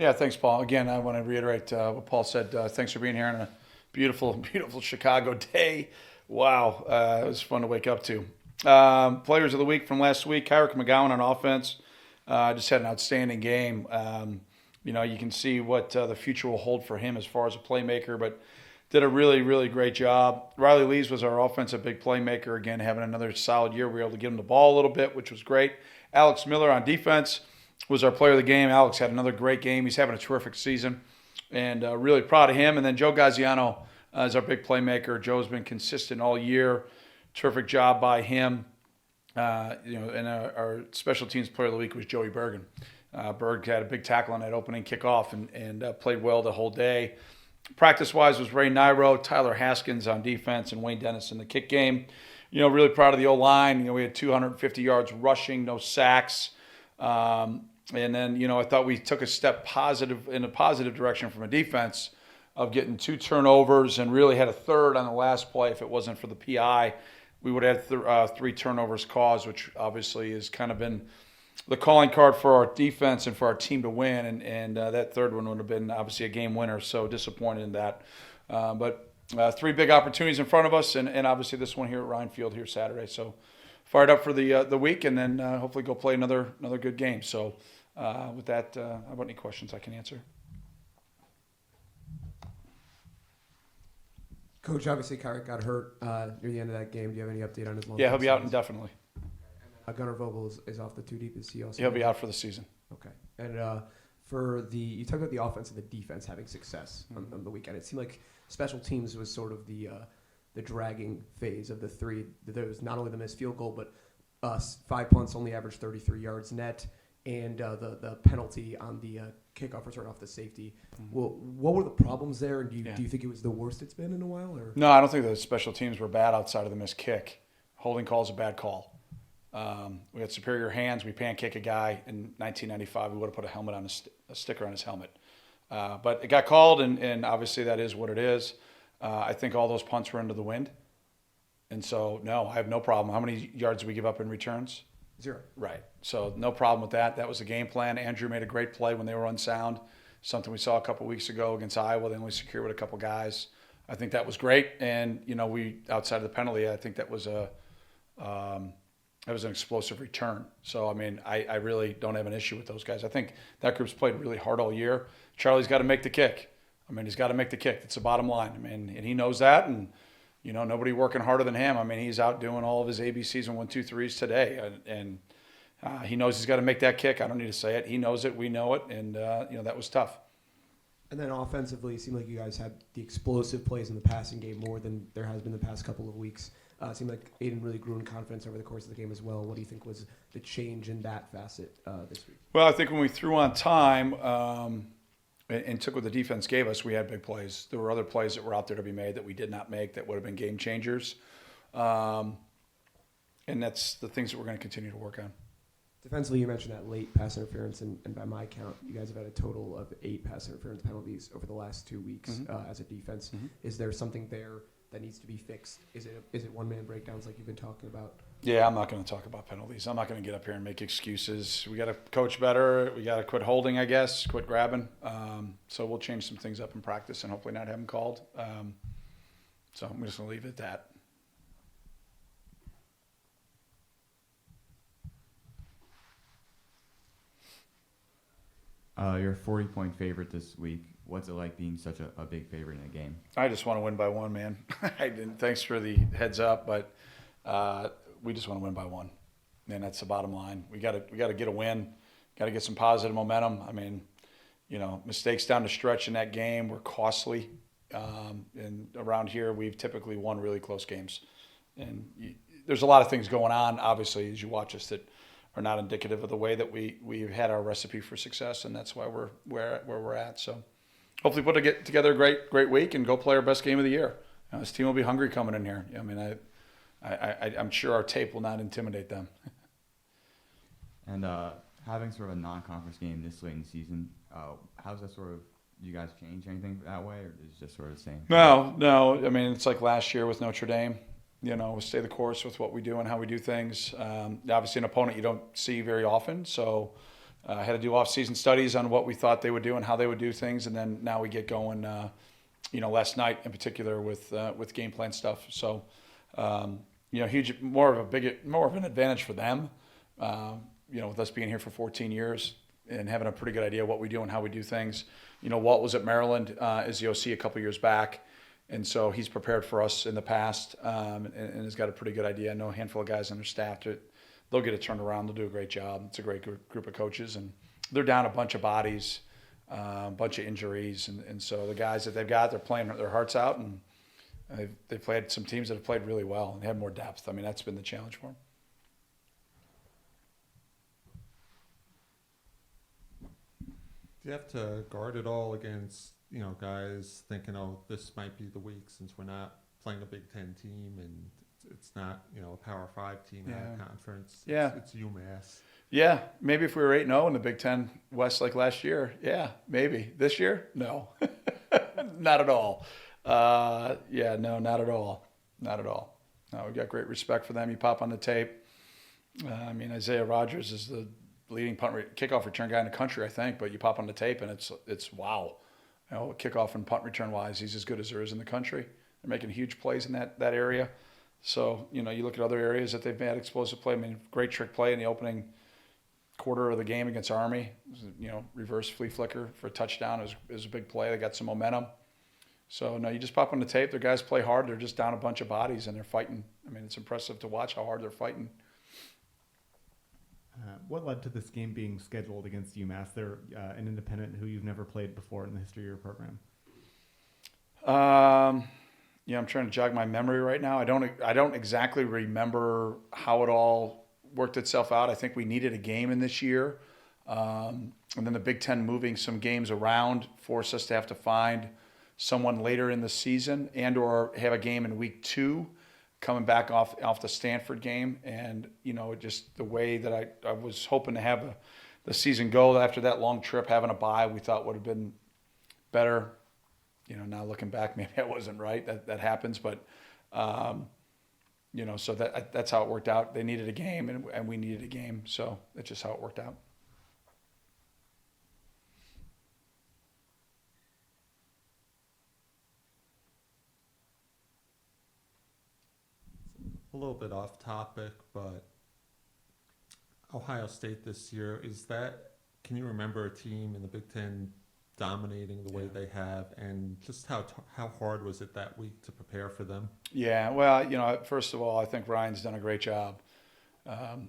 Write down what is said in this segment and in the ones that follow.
Yeah, thanks, Paul. Again, I want to reiterate what Paul said. Thanks for being here on a beautiful, beautiful Chicago day. Wow, it was fun to wake up to. Players of the week from last week: Kyrick McGowan on offense. Just had an outstanding game. You can see what the future will hold for him as far as a playmaker, but did a really, really great job. Riley Lees was our offensive big playmaker. Again, having another solid year. We were able to give him the ball a little bit, which was great. Alex Miller on defense was our player of the game. Alex had another great game. He's having a terrific season, and really proud of him. And then Joe Gaziano is our big playmaker. Joe's been consistent all year. Terrific job by him. And our special teams player of the week was Joey Bergen. Berg had a big tackle on that opening kickoff and played well the whole day. Practice-wise was Ray Nairo, Tyler Haskins on defense, and Wayne Dennis in the kick game. Really proud of the O-line. We had 250 yards rushing, no sacks. And then, I thought we took a step in a positive direction from a defense of getting 2 turnovers and really had a third on the last play. If it wasn't for the PI, we would have had 3 turnovers caused, which obviously has kind of been the calling card for our defense and for our team to win. And that third one would have been obviously a game winner. So disappointed in that. But 3 big opportunities in front of us, and obviously this one here at Ryan Field here Saturday. So fired up for the week, and then hopefully go play another good game. So with that, how about any questions I can answer? Coach, obviously Kyrick got hurt near the end of that game. Do you have any update on his long-term Yeah, he'll be out status? indefinitely. Gunnar Vogel is off the 2 deep. Is he also? He'll be out for the season. Okay. And you talked about the offense and the defense having success on the weekend. It seemed like special teams was sort of the dragging phase of the 3. There was not only the missed field goal, but 5 punts only averaged 33 yards net, and the penalty on the kickoff return off the safety. Well, what were the problems there, and do you think it was the worst it's been in a while? Or? No, I don't think the special teams were bad outside of the missed kick. Holding call is a bad call. We had superior hands. We pancake a guy in 1995. We would have put a sticker on his helmet. But it got called, and obviously that is what it is. I think all those punts were into the wind. And so, no, I have no problem. How many yards did we give up in returns? 0. Right. So no problem with that. That was the game plan. Andrew made a great play when they were unsound. Something we saw a couple weeks ago against Iowa. They only secured with a couple guys. I think that was great. And, we outside of the penalty, I think that was an explosive return. So, I really don't have an issue with those guys. I think that group's played really hard all year. Charlie's got to make the kick. He's got to make the kick. That's the bottom line. And he knows that. And, nobody working harder than him. He's out doing all of his ABCs and 1, 2, 3s today. And he knows he's got to make that kick. I don't need to say it. He knows it. We know it. And, that was tough. And then offensively, it seemed like you guys had the explosive plays in the passing game more than there has been the past couple of weeks. It seemed like Aiden really grew in confidence over the course of the game as well. What do you think was the change in that facet this week? Well, I think when we threw on time and took what the defense gave us, we had big plays. There were other plays that were out there to be made that we did not make that would have been game changers. And that's the things that we're going to continue to work on. Defensively, you mentioned that late pass interference, and by my count, you guys have had a total of 8 pass interference penalties over the last 2 weeks as a defense. Is there something there that needs to be fixed? Is it one-man breakdowns like you've been talking about? Yeah, I'm not going to talk about penalties. I'm not going to get up here and make excuses. We got to coach better. We got to quit holding, I guess, quit grabbing. So we'll change some things up in practice and hopefully not have them called. So I'm just going to leave it at that. You're a 40-point favorite this week. What's it like being such a big favorite in a game? I just want to win by 1, man. Thanks for the heads up, but we just want to win by 1, and that's the bottom line. We got to get a win. Got to get some positive momentum. Mistakes down the stretch in that game were costly, and around here we've typically won really close games. And there's a lot of things going on, obviously, as you watch us that are not indicative of the way that we've had our recipe for success, and that's why we're where we're at. So hopefully put together a great week and go play our best game of the year. This team will be hungry coming in here. I'm sure our tape will not intimidate them. And having sort of a non-conference game this late in the season, how's that sort of, you guys change anything that way, or is it just sort of the same? No. It's like last year with Notre Dame. We stay the course with what we do and how we do things. Obviously, an opponent you don't see very often, so had to do off-season studies on what we thought they would do and how they would do things, and then now we get going. Last night in particular with game plan stuff. So, more of an advantage for them. With us being here for 14 years and having a pretty good idea of what we do and how we do things. Walt was at Maryland as the OC a couple years back, and so he's prepared for us in the past and has got a pretty good idea. I know a handful of guys on their staff they'll get it turned around. They'll do a great job. It's a great group of coaches, and they're down a bunch of bodies, a bunch of injuries, and so the guys that they've got, they're playing their hearts out, and they've played some teams that have played really well and have more depth. I mean, that's been the challenge for them. Do you have to guard it all against, guys thinking, oh, this might be the week since we're not playing a Big Ten team and it's not, a Power 5 team out of conference. Yeah. It's UMass. Yeah, maybe if we were 8-0 in the Big Ten West like last year, yeah, maybe. This year, no, not at all. No, not at all, not at all. No, we've got great respect for them. You pop on the tape. Isaiah Rodgers is the leading kickoff return guy in the country, I think. But you pop on the tape and it's wow. Kickoff and punt return wise, he's as good as there is in the country. They're making huge plays in that area. So you look at other areas that they've had explosive play. Great trick play in the opening quarter of the game against Army. Reverse flea flicker for a touchdown is a big play. They got some momentum. So no, you just pop on the tape. Their guys play hard. They're just down a bunch of bodies and they're fighting. It's impressive to watch how hard they're fighting. What led to this game being scheduled against UMass? They're an independent who you've never played before in the history of your program. I'm trying to jog my memory right now. I don't exactly remember how it all worked itself out. I think we needed a game in this year. And then the Big Ten moving some games around forced us to have to find someone later in the season and or have a game in week 2 coming back off the Stanford game. And, just the way that I was hoping to have the season go after that long trip, having a bye, we thought would have been better. Now looking back, maybe that wasn't right. That happens. But, so that's how it worked out. They needed a game and we needed a game. So that's just how it worked out. A little bit off topic, but Ohio State this year, can you remember a team in the Big Ten dominating the way they have, and just how hard was it that week to prepare for them? Yeah, well, first of all, I think Ryan's done a great job.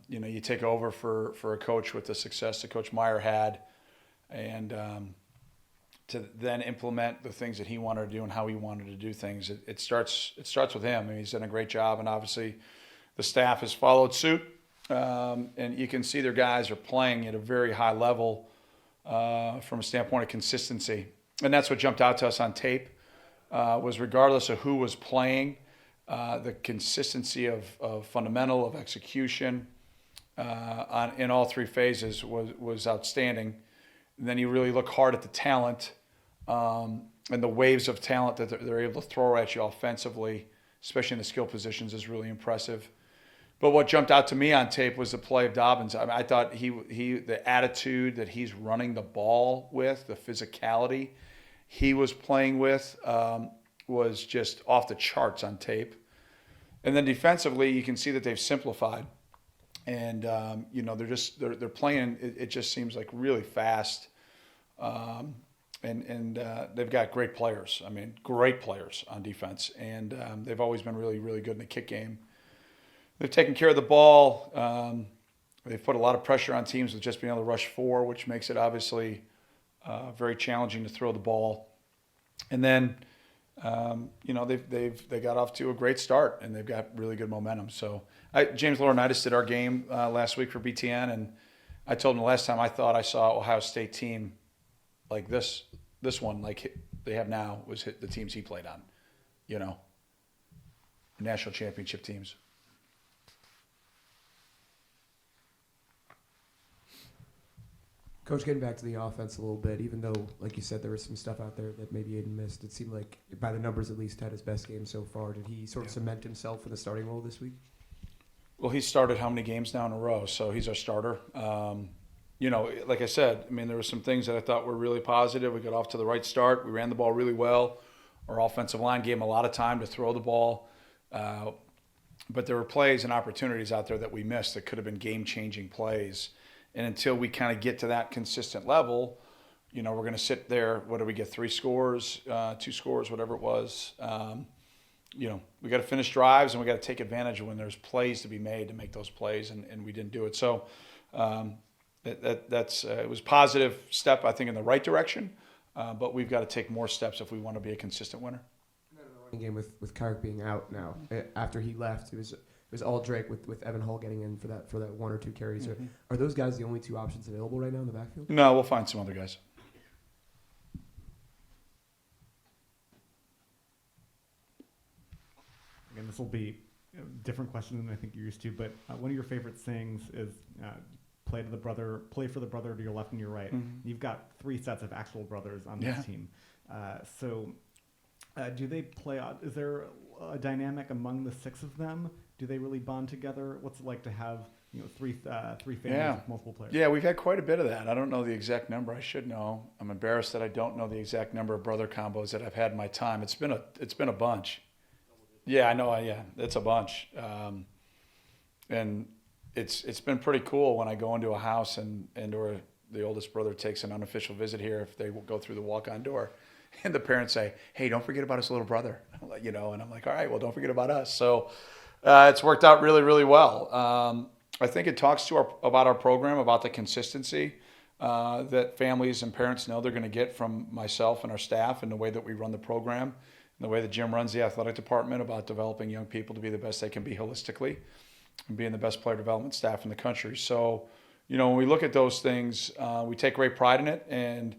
You take over for a coach with the success that Coach Meyer had, and to then implement the things that he wanted to do and how he wanted to do things. It starts with him. He's done a great job, and obviously the staff has followed suit. And you can see their guys are playing at a very high level from a standpoint of consistency. And that's what jumped out to us on tape, was regardless of who was playing, the consistency of fundamental, of execution in all 3 phases was outstanding. And then you really look hard at the talent and the waves of talent that they're able to throw at you offensively, especially in the skill positions, is really impressive. But what jumped out to me on tape was the play of Dobbins. I thought the attitude that he's running the ball with, the physicality he was playing with, was just off the charts on tape. And then defensively, you can see that they've simplified, and they're playing. It just seems like really fast, and they've got great players. Great players on defense, and they've always been really, really good in the kick game. They've taken care of the ball. They've put a lot of pressure on teams with just being able to rush 4, which makes it obviously very challenging to throw the ball. And then, they got off to a great start, and they've got really good momentum. So James Laurinaitis did our game last week for BTN, and I told him the last time I thought I saw Ohio State team like this one, like they have now, was the teams he played on, national championship teams. Coach, getting back to the offense a little bit, even though, like you said, there was some stuff out there that maybe Aiden missed, it seemed like, by the numbers at least, had his best game so far. Did he sort of cement himself in the starting role this week? Well, he started how many games now in a row, so he's our starter. like I said, I mean, there were some things that I thought were really positive. We got off to the right start. We ran the ball really well. Our offensive line gave them a lot of time to throw the ball. But there were plays and opportunities out there that we missed that could have been game-changing plays. And until we kind of get to that consistent level, we're going to sit there. What do we get? 3 scores, 2 scores, whatever it was. We got to finish drives and we got to take advantage of when there's plays to be made to make those plays, and we didn't do it. So it was a positive step, I think, in the right direction. But we've got to take more steps if we want to be a consistent winner. Game with Carrick being out now. After he left, it was all Drake with Evan Hull getting in for that 1 or 2 carries. Mm-hmm. Are those guys the only 2 options available right now in the backfield? No, we'll find some other guys. Again, this will be a different question than I think you're used to, but one of your favorite sayings is play for the brother to your left and your right. Mm-hmm. You've got 3 sets of actual brothers on this team. Do they play out? Is there a dynamic among the 6 of them? Do they really bond together? What's it like to have 3 families with multiple players? Yeah, we've had quite a bit of that. I don't know the exact number. I should know. I'm embarrassed that I don't know the exact number of brother combos that I've had in my time. It's been a bunch. Yeah, I know. Yeah, it's a bunch. And it's been pretty cool when I go into a house and or the oldest brother takes an unofficial visit here. If they go through the walk-on door. And the parents say, "Hey, don't forget about his little brother," and I'm like, "All right, well, don't forget about us." So it's worked out really, really well. I think it talks about our program, about the consistency that families and parents know they're going to get from myself and our staff, and the way that we run the program, and the way that Jim runs the athletic department, about developing young people to be the best they can be holistically, and being the best player development staff in the country. So, when we look at those things, we take great pride in it. And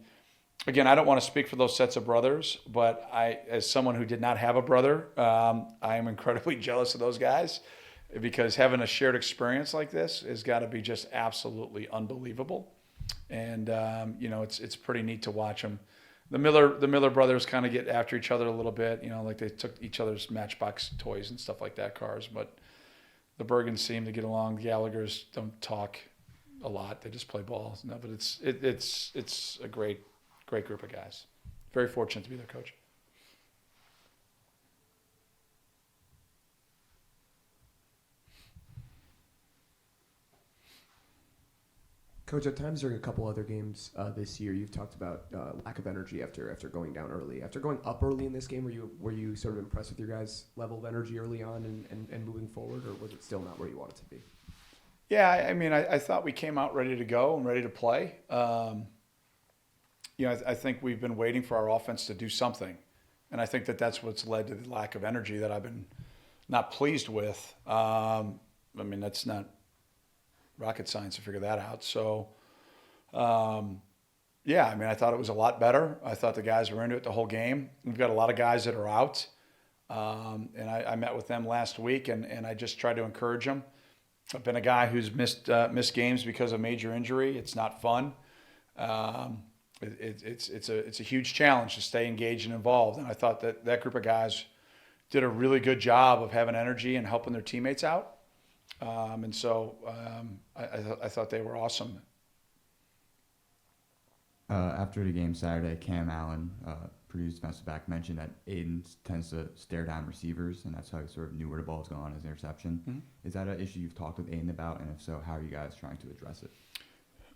again, I don't want to speak for those sets of brothers, but as someone who did not have a brother, I am incredibly jealous of those guys, because having a shared experience like this has got to be just absolutely unbelievable. And it's pretty neat to watch them. The Miller brothers kind of get after each other a little bit, like they took each other's Matchbox toys and stuff like that, cars. But the Bergens seem to get along. The Gallaghers don't talk a lot; they just play ball. No, but it's a great group of guys. Very fortunate to be their coach. Coach, at times during a couple other games this year, you've talked about lack of energy after going down early. After going up early in this game, were you sort of impressed with your guys' level of energy early on and moving forward, or was it still not where you wanted to be? Yeah, I mean, I thought we came out ready to go and ready to play. I think we've been waiting for our offense to do something. And I think that's what's led to the lack of energy that I've been not pleased with. That's not rocket science to figure that out. So, I thought it was a lot better. I thought the guys were into it the whole game. We've got a lot of guys that are out. And I met with them last week, and I just tried to encourage them. I've been a guy who's missed games because of major injury. It's not fun. It's a huge challenge to stay engaged and involved. And I thought that group of guys did a really good job of having energy and helping their teammates out. I thought they were awesome. After the game Saturday, Cam Allen, Purdue's defensive back, mentioned that Aiden tends to stare down receivers, and that's how he sort of knew where the ball was going as an interception. Mm-hmm. Is that an issue you've talked with Aiden about? And if so, how are you guys trying to address it?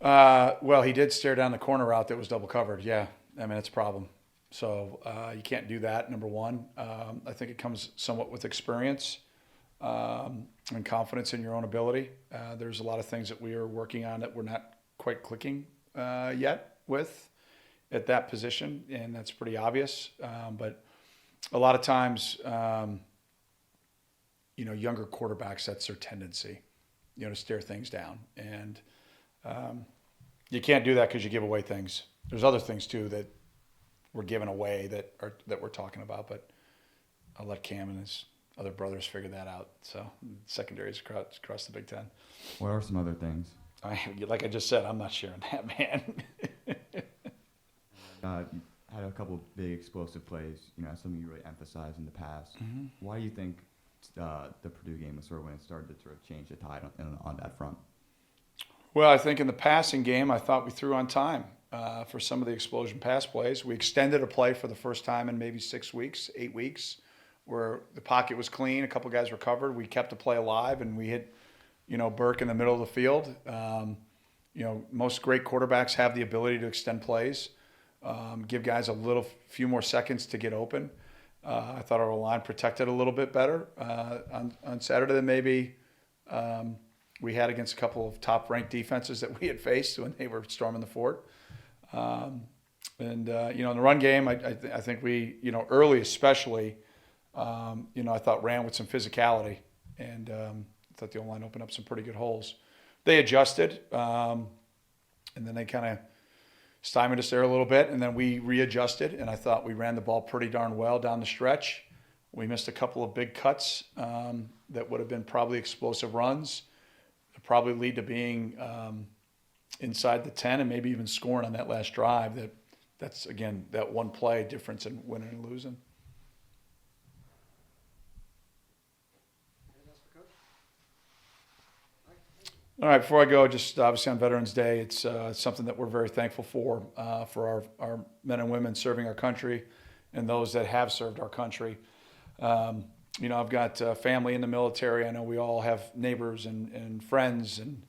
Well, he did stare down the corner route that was double covered. Yeah. It's a problem. So you can't do that, number one. I think it comes somewhat with experience and confidence in your own ability. There's a lot of things that we are working on that we're not quite clicking yet with at that position, and that's pretty obvious. But a lot of times, younger quarterbacks, that's their tendency, to stare things down. And you can't do that because you give away things. There's other things too that we're giving away that we're talking about, but I'll let Cam and his other brothers figure that out. So secondaries across the Big Ten. What are some other things? Like I just said, I'm not sharing that, man. You had a couple of big explosive plays, something you really emphasized in the past. Mm-hmm. Why do you think the Purdue game was sort of when it started to sort of change the tide on that front? Well, I think in the passing game, I thought we threw on time for some of the explosion pass plays. We extended a play for the first time in maybe 6 weeks, 8 weeks, where the pocket was clean, a couple guys recovered. We kept the play alive, and we hit, Burke in the middle of the field. Most great quarterbacks have the ability to extend plays, give guys a few more seconds to get open. I thought our line protected a little bit better on Saturday than maybe we had against a couple of top-ranked defenses that we had faced when they were storming the fort. In the run game, I think we, early especially, I thought ran with some physicality, and I thought the O-line opened up some pretty good holes. They adjusted, and then they kind of stymied us there a little bit, and then we readjusted, and I thought we ran the ball pretty darn well down the stretch. We missed a couple of big cuts that would have been probably explosive runs. It probably lead to being inside the 10 and maybe even scoring on that last drive. That's, again, that one play difference in winning and losing. All right, before I go, just obviously on Veterans Day, it's something that we're very thankful for our men and women serving our country and those that have served our country. I've got family in the military. I know we all have neighbors and friends, and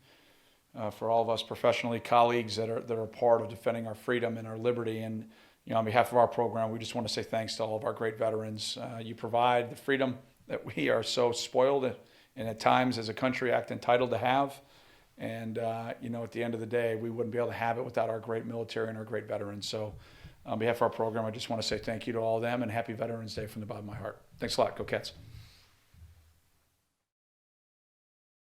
for all of us professionally, colleagues that are part of defending our freedom and our liberty. And on behalf of our program, we just want to say thanks to all of our great veterans. You provide the freedom that we are so spoiled and at times as a country act entitled to have. And, at the end of the day, we wouldn't be able to have it without our great military and our great veterans. So on behalf of our program, I just want to say thank you to all of them and happy Veterans Day from the bottom of my heart. Thanks a lot. Go Cats.